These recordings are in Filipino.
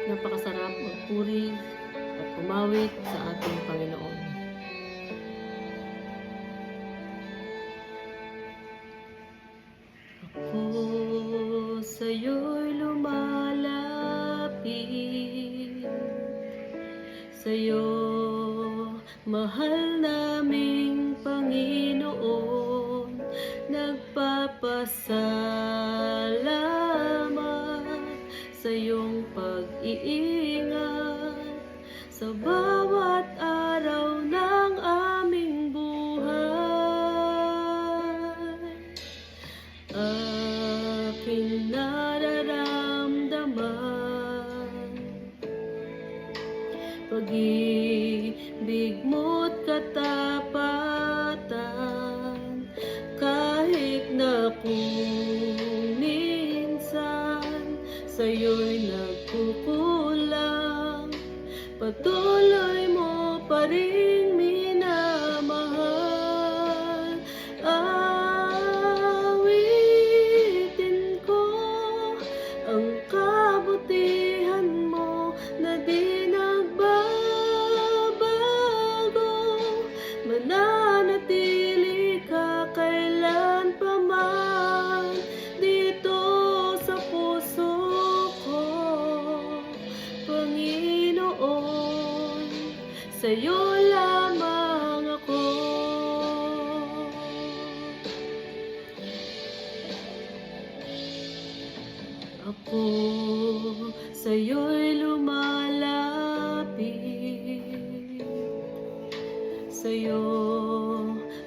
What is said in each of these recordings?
Napakasarap magpuri at umawit sa ating Panginoon. Ako sa'yo'y lumalapit, sa'yo, mahal naming Panginoon, nagpapasalamat sa iyong pag-iingat sa bawat araw ng aming buhay. Aking nararamdaman, pag-ibig mo't katapatan, kahit na kung minsan sa'yo'y nagkukulang, patuloy mo pa rin minamahal. Awitin ko ang kabutihan mo na di nagbabago, mananatili ka kailan pa man dito sa puso ko, Panginoon, sa'yo lamang ako. Ako sa'yo'y lumalapit, sa'yo,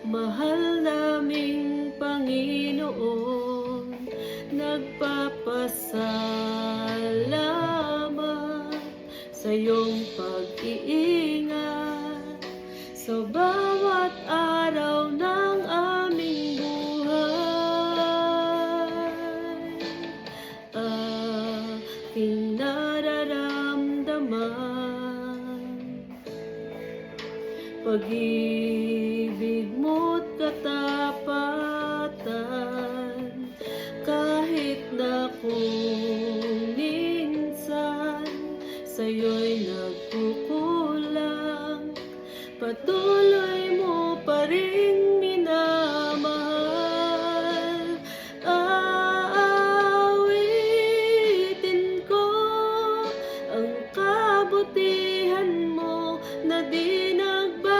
mahal naming Panginoon, nagpapasalamat sa iyong pag-iingat sa bawat araw ng aming buhay. Aking nararamdaman, pag-ibig mo't katapatan, kahit na kung minsan sa'yo'y nagkukulang, patuloy mo pa rin minamahal. Aawitin ko ang kabutihan mo na di nagbabago,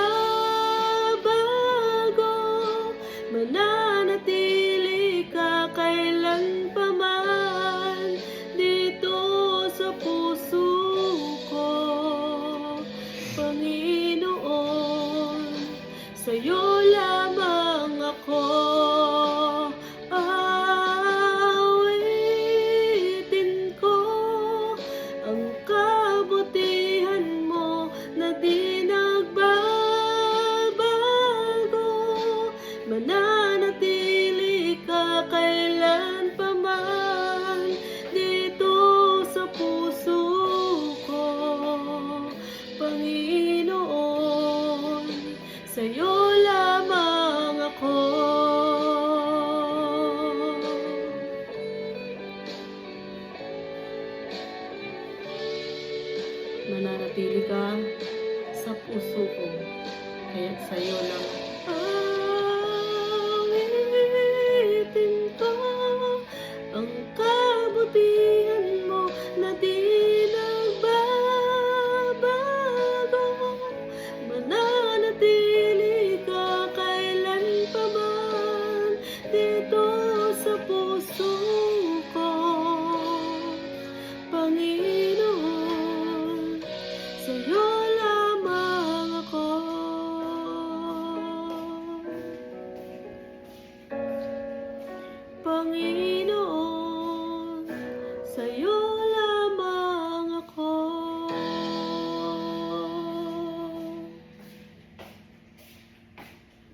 mananatili ka kailan pa man dito sa puso ko, Panginoon, sa'yo lamang ako. Awitin ko ang kabutihan mo na di nagbabago, mananatili ka kailan pa man dito sa puso ko, Panginoon, sa'yo lamang ako. Mananatili ka sa puso ko, kaya sa'yo lang. Awitin ko ang kabutihan mo na di nagbabago, mananatili ka kailan pa man dito sa puso ko, Panginoon, sa'yo lamang ako. Panginoon, sa'yo